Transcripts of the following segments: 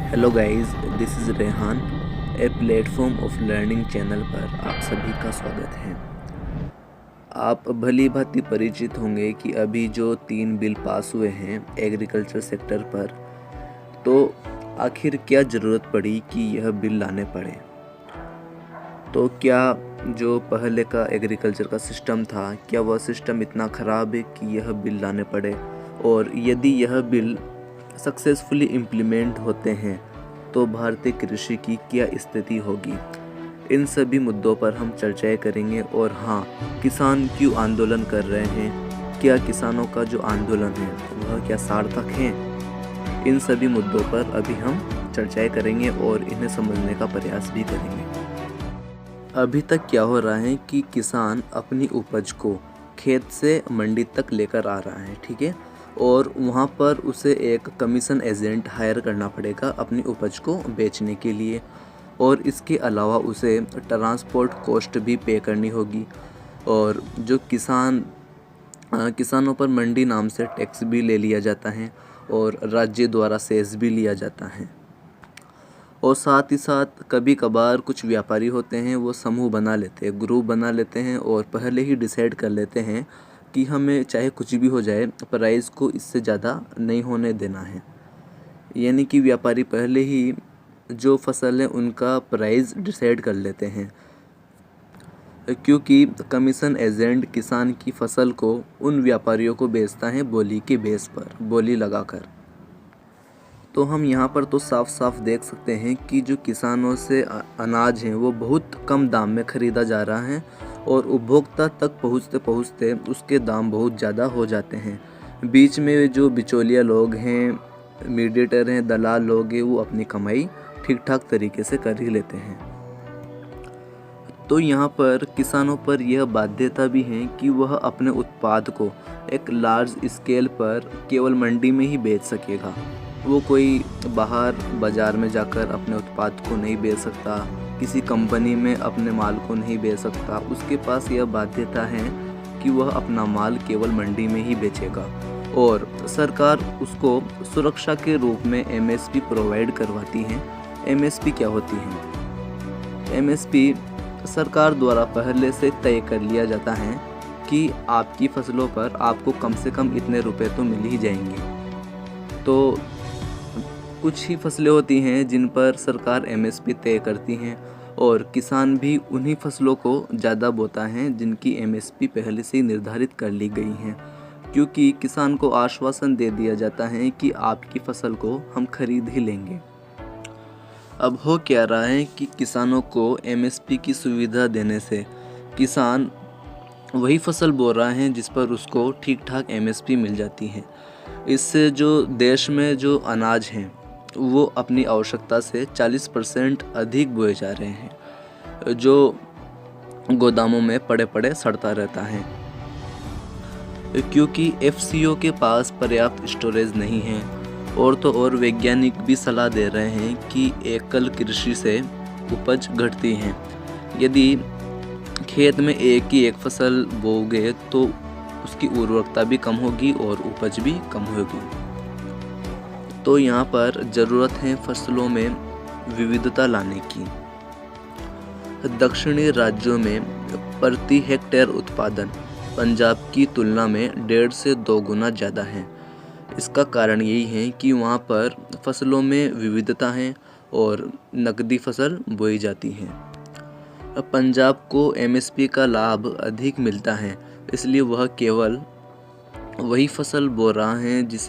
Hello guys, this is Rehan. A platform of learning channel पर आप सभी का स्वागत है। आप भली भांति परिचित होंगे कि अभी जो 3 बिल पास हुए हैं एग्रीकल्चर सेक्टर पर, तो आखिर क्या ज़रूरत पड़ी कि यह बिल लाने पड़े। तो क्या जो पहले का एग्रीकल्चर का सिस्टम था, क्या वह सिस्टम इतना ख़राब है कि यह बिल लाने पड़े, और यदि यह बिल सक्सेसफुली इम्प्लीमेंट होते हैं तो भारतीय कृषि की क्या स्थिति होगी। इन सभी मुद्दों पर हम चर्चाएं करेंगे। और हाँ, किसान क्यों आंदोलन कर रहे हैं, क्या किसानों का जो आंदोलन है वह क्या सार्थक है, इन सभी मुद्दों पर अभी हम चर्चाएं करेंगे और इन्हें समझने का प्रयास भी करेंगे। अभी तक क्या हो रहा है कि किसान अपनी उपज को खेत से मंडी तक लेकर आ रहा है, ठीक है, और वहाँ पर उसे एक कमीशन एजेंट हायर करना पड़ेगा अपनी उपज को बेचने के लिए, और इसके अलावा उसे ट्रांसपोर्ट कॉस्ट भी पे करनी होगी। और जो किसानों पर मंडी नाम से टैक्स भी ले लिया जाता है और राज्य द्वारा सेस भी लिया जाता है। और साथ ही साथ कभी कभार कुछ व्यापारी होते हैं, वो समूह बना लेते हैं, ग्रुप बना लेते हैं और पहले ही डिसाइड कर लेते हैं कि हमें चाहे कुछ भी हो जाए, प्राइस को इससे ज़्यादा नहीं होने देना है। यानी कि व्यापारी पहले ही जो फसल है उनका प्राइस डिसाइड कर लेते हैं, क्योंकि कमीशन एजेंट किसान की फसल को उन व्यापारियों को बेचता है बोली के बेस पर, बोली लगाकर। तो हम यहाँ पर तो साफ साफ देख सकते हैं कि जो किसानों से अनाज है वो बहुत कम दाम में ख़रीदा जा रहा है और उपभोक्ता तक पहुँचते पहुँचते उसके दाम बहुत ज़्यादा हो जाते हैं। बीच में जो बिचौलिया लोग हैं, मीडिएटर हैं, दलाल लोग हैं, वो अपनी कमाई ठीक ठाक तरीके से कर ही लेते हैं। तो यहाँ पर किसानों पर यह बाध्यता भी है कि वह अपने उत्पाद को एक लार्ज स्केल पर केवल मंडी में ही बेच सकेगा। वो कोई बाहर बाज़ार में जाकर अपने उत्पाद को नहीं बेच सकता, किसी कंपनी में अपने माल को नहीं बेच सकता। उसके पास यह बाध्यता है कि वह अपना माल केवल मंडी में ही बेचेगा, और सरकार उसको सुरक्षा के रूप में एमएसपी प्रोवाइड करवाती है। एमएसपी क्या होती है? एमएसपी सरकार द्वारा पहले से तय कर लिया जाता है कि आपकी फसलों पर आपको कम से कम इतने रुपए तो मिल ही जाएंगे। तो कुछ ही फसलें होती हैं जिन पर सरकार एमएसपी तय करती हैं, और किसान भी उन्हीं फसलों को ज़्यादा बोता है जिनकी एमएसपी पहले से ही निर्धारित कर ली गई हैं, क्योंकि किसान को आश्वासन दे दिया जाता है कि आपकी फसल को हम खरीद ही लेंगे। अब हो क्या रहा है कि किसानों को एमएसपी की सुविधा देने से किसान वही फसल बो रहा है जिस पर उसको ठीक ठाक एमएसपी मिल जाती है। इससे जो देश में जो अनाज हैं वो अपनी आवश्यकता से 40% अधिक बोए जा रहे हैं, जो गोदामों में पड़े पड़े सड़ता रहता है, क्योंकि एफसीओ के पास पर्याप्त स्टोरेज नहीं है। और तो और वैज्ञानिक भी सलाह दे रहे हैं कि एकल कृषि से उपज घटती है। यदि खेत में एक फसल बोओगे तो उसकी उर्वरकता भी कम होगी और उपज भी कम होगी। तो यहाँ पर ज़रूरत है फसलों में विविधता लाने की। दक्षिणी राज्यों में प्रति हेक्टेयर उत्पादन पंजाब की तुलना में 1.5 से 2 गुना ज़्यादा है। इसका कारण यही है कि वहाँ पर फसलों में विविधता है और नकदी फसल बोई जाती है। पंजाब को एमएसपी का लाभ अधिक मिलता है, इसलिए वह केवल वही फसल बो रहा है जिस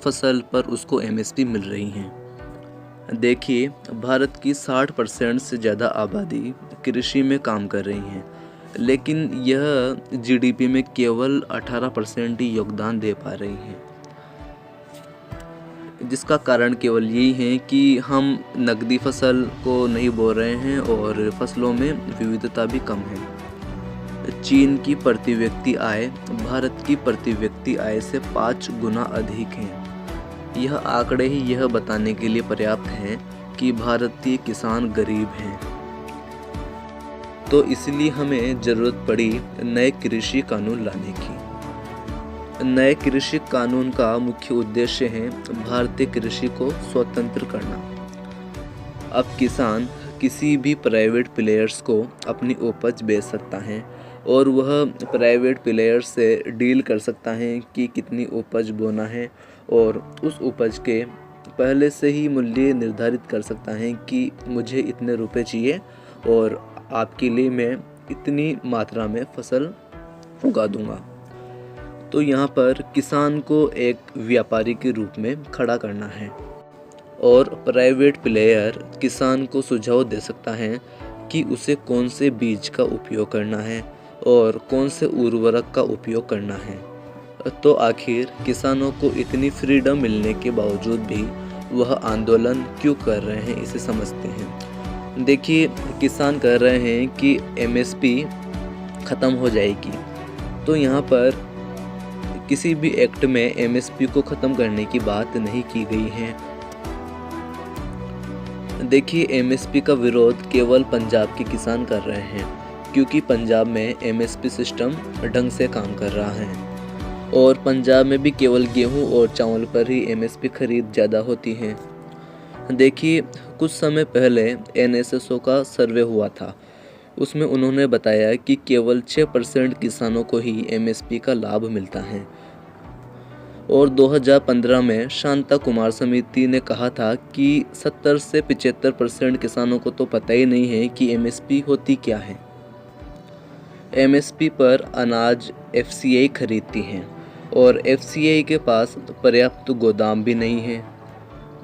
फसल पर उसको एमएसपी मिल रही है। देखिए, भारत की 60% से ज़्यादा आबादी कृषि में काम कर रही है, लेकिन यह जीडीपी में केवल 18% ही योगदान दे पा रही है, जिसका कारण केवल यही है कि हम नकदी फसल को नहीं बो रहे हैं और फसलों में विविधता भी कम है। चीन की प्रति व्यक्ति आय भारत की प्रति व्यक्ति आय से 5 गुना अधिक है। यह आंकड़े ही यह बताने के लिए पर्याप्त हैं कि भारतीय किसान गरीब हैं। तो इसलिए हमें ज़रूरत पड़ी नए कृषि कानून लाने की। नए कृषि कानून का मुख्य उद्देश्य है भारतीय कृषि को स्वतंत्र करना। अब किसान किसी भी प्राइवेट प्लेयर्स को अपनी उपज बेच सकता है और वह प्राइवेट प्लेयर से डील कर सकता है कि कितनी उपज बोना है और उस उपज के पहले से ही मूल्य निर्धारित कर सकता है कि मुझे इतने रुपए चाहिए और आपके लिए मैं इतनी मात्रा में फसल उगा दूंगा। तो यहाँ पर किसान को एक व्यापारी के रूप में खड़ा करना है और प्राइवेट प्लेयर किसान को सुझाव दे सकता है कि उसे कौन से बीज का उपयोग करना है और कौन से उर्वरक का उपयोग करना है। तो आखिर किसानों को इतनी फ्रीडम मिलने के बावजूद भी वह आंदोलन क्यों कर रहे हैं, इसे समझते हैं। देखिए, किसान कह रहे हैं कि एमएसपी ख़त्म हो जाएगी। तो यहाँ पर किसी भी एक्ट में एमएसपी को ख़त्म करने की बात नहीं की गई है। देखिए, एमएसपी का विरोध केवल पंजाब के किसान कर रहे हैं क्योंकि पंजाब में एमएसपी सिस्टम ढंग से काम कर रहा है और पंजाब में भी केवल गेहूं और चावल पर ही एमएसपी खरीद ज़्यादा होती है। देखिए, कुछ समय पहले एनएसएसओ का सर्वे हुआ था। उसमें उन्होंने बताया कि केवल 6% किसानों को ही एमएसपी का लाभ मिलता है और 2015 में शांता कुमार समिति ने कहा था कि 70 से 75% किसानों को तो पता ही नहीं है कि एमएसपी होती क्या है। एमएसपी पर अनाज एफसीआई खरीदती है और एफसीआई के पास पर्याप्त गोदाम भी नहीं है,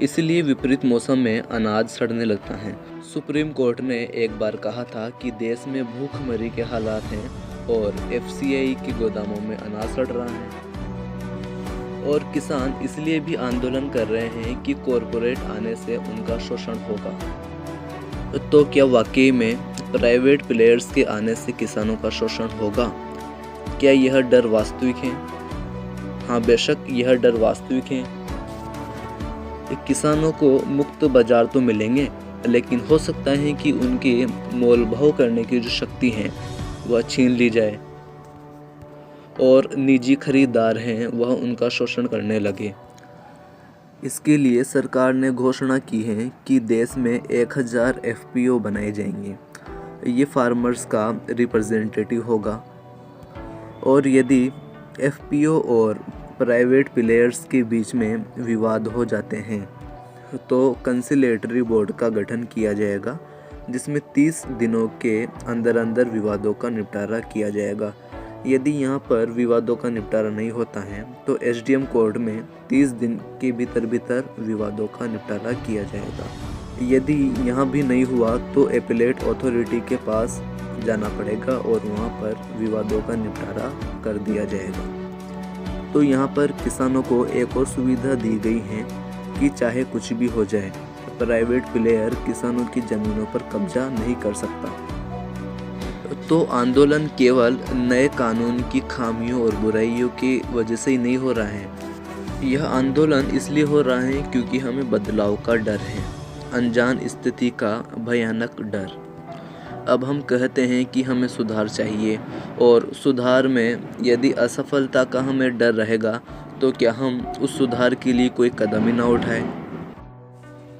इसलिए विपरीत मौसम में अनाज सड़ने लगता है। सुप्रीम कोर्ट ने एक बार कहा था कि देश में भूखमरी के हालात हैं और एफसीआई के गोदामों में अनाज सड़ रहा है और किसान इसलिए भी आंदोलन कर रहे हैं कि कॉरपोरेट आने से उनका शोषण होगा। तो क्या वाकई में प्राइवेट प्लेयर्स के आने से किसानों का शोषण होगा? क्या यह डर वास्तविक है? हाँ, बेशक यह डर वास्तविक है। किसानों को मुक्त बाजार तो मिलेंगे, लेकिन हो सकता है कि उनके मोल भाव करने की जो शक्ति है वह छीन ली जाए और निजी खरीदार हैं वह उनका शोषण करने लगे। इसके लिए सरकार ने घोषणा की है कि देश में 1000 एफपीओ बनाए जाएंगे। ये फार्मर्स का रिप्रेजेंटेटिव होगा और यदि एफपीओ और प्राइवेट प्लेयर्स के बीच में विवाद हो जाते हैं तो कंसिलेटरी बोर्ड का गठन किया जाएगा, जिसमें 30 दिनों के अंदर अंदर विवादों का निपटारा किया जाएगा। यदि यहाँ पर विवादों का निपटारा नहीं होता है तो एसडीएम कोर्ट में 30 दिन के भीतर विवादों का निपटारा किया जाएगा। यदि यहाँ भी नहीं हुआ तो एपेलेट अथॉरिटी के पास जाना पड़ेगा और वहाँ पर विवादों का निपटारा कर दिया जाएगा। तो यहाँ पर किसानों को एक और सुविधा दी गई है कि चाहे कुछ भी हो जाए, प्राइवेट प्लेयर किसानों की ज़मीनों पर कब्जा नहीं कर सकता। तो आंदोलन केवल नए कानून की खामियों और बुराइयों की वजह से ही नहीं हो रहा है। यह आंदोलन इसलिए हो रहा है क्योंकि हमें बदलाव का डर है, अनजान स्थिति का भयानक डर। अब हम कहते हैं कि हमें सुधार चाहिए और सुधार में यदि असफलता का हमें डर रहेगा तो क्या हम उस सुधार के लिए कोई कदम ही ना उठाएं?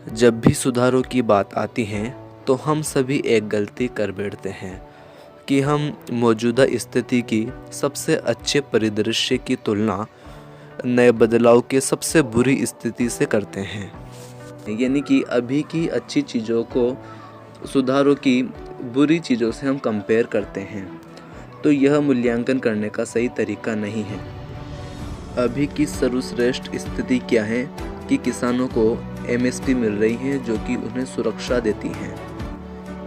जब भी सुधारों की बात आती है तो हम सभी एक गलती कर बैठते हैं कि हम मौजूदा स्थिति की सबसे अच्छे परिदृश्य की तुलना नए बदलाव के सबसे बुरी स्थिति से करते हैं। यानी कि अभी की अच्छी चीज़ों को सुधारों की बुरी चीज़ों से हम कंपेयर करते हैं। तो यह मूल्यांकन करने का सही तरीका नहीं है। अभी की सर्वश्रेष्ठ स्थिति क्या है कि किसानों को एमएसपी मिल रही है जो कि उन्हें सुरक्षा देती है,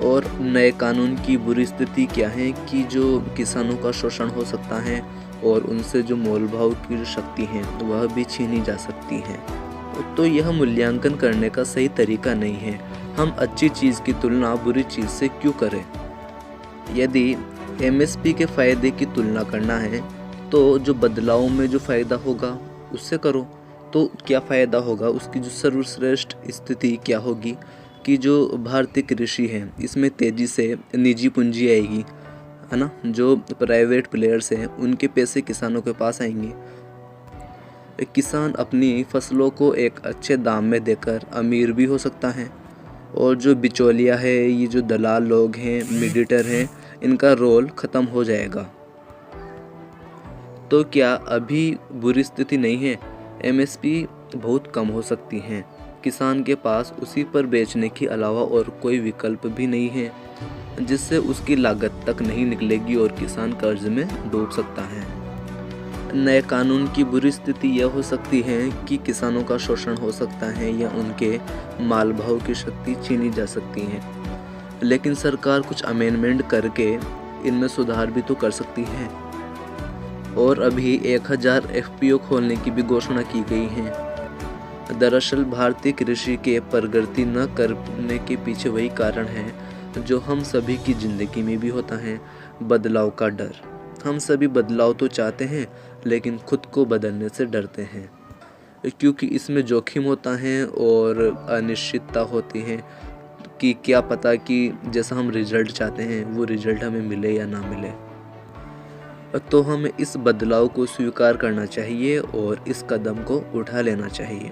और नए कानून की बुरी स्थिति क्या है कि जो किसानों का शोषण हो सकता है और उनसे जो मोल भाव की जो शक्ति है वह भी छीनी जा सकती है। तो यह मूल्यांकन करने का सही तरीका नहीं है। हम अच्छी चीज़ की तुलना बुरी चीज़ से क्यों करें? यदि एमएसपी के फ़ायदे की तुलना करना है तो जो बदलाव में जो फ़ायदा होगा उससे करो। तो क्या फ़ायदा होगा? उसकी जो सर्वश्रेष्ठ स्थिति क्या होगी कि जो भारतीय कृषि है इसमें तेज़ी से निजी पूंजी आएगी, है ना। जो प्राइवेट प्लेयर्स हैं उनके पैसे किसानों के पास आएंगे किसान अपनी फसलों को एक अच्छे दाम में देकर अमीर भी हो सकता है, और जो बिचौलिया है, ये जो दलाल लोग हैं, मीडिएटर हैं, इनका रोल ख़त्म हो जाएगा। तो क्या अभी बुरी स्थिति नहीं है? एमएसपी बहुत कम हो सकती हैं। किसान के पास उसी पर बेचने के अलावा और कोई विकल्प भी नहीं है, जिससे उसकी लागत तक नहीं निकलेगी और किसान कर्ज में डूब सकता है। नए कानून की बुरी स्थिति यह हो सकती है कि किसानों का शोषण हो सकता है या उनके माल भाव की शक्ति छीनी जा सकती है। लेकिन सरकार कुछ अमेंडमेंट करके इनमें सुधार भी तो कर सकती है। और अभी 1000 एफपीओ खोलने की भी घोषणा की गई है। दरअसल भारतीय कृषि के प्रगति न करने के पीछे वही कारण है जो हम सभी की ज़िंदगी में भी होता है, बदलाव का डर। हम सभी बदलाव तो चाहते हैं, लेकिन खुद को बदलने से डरते हैं, क्योंकि इसमें जोखिम होता है और अनिश्चितता होती है कि क्या पता कि जैसा हम रिजल्ट चाहते हैं वो रिजल्ट हमें मिले या ना मिले। तो हमें इस बदलाव को स्वीकार करना चाहिए और इस कदम को उठा लेना चाहिए।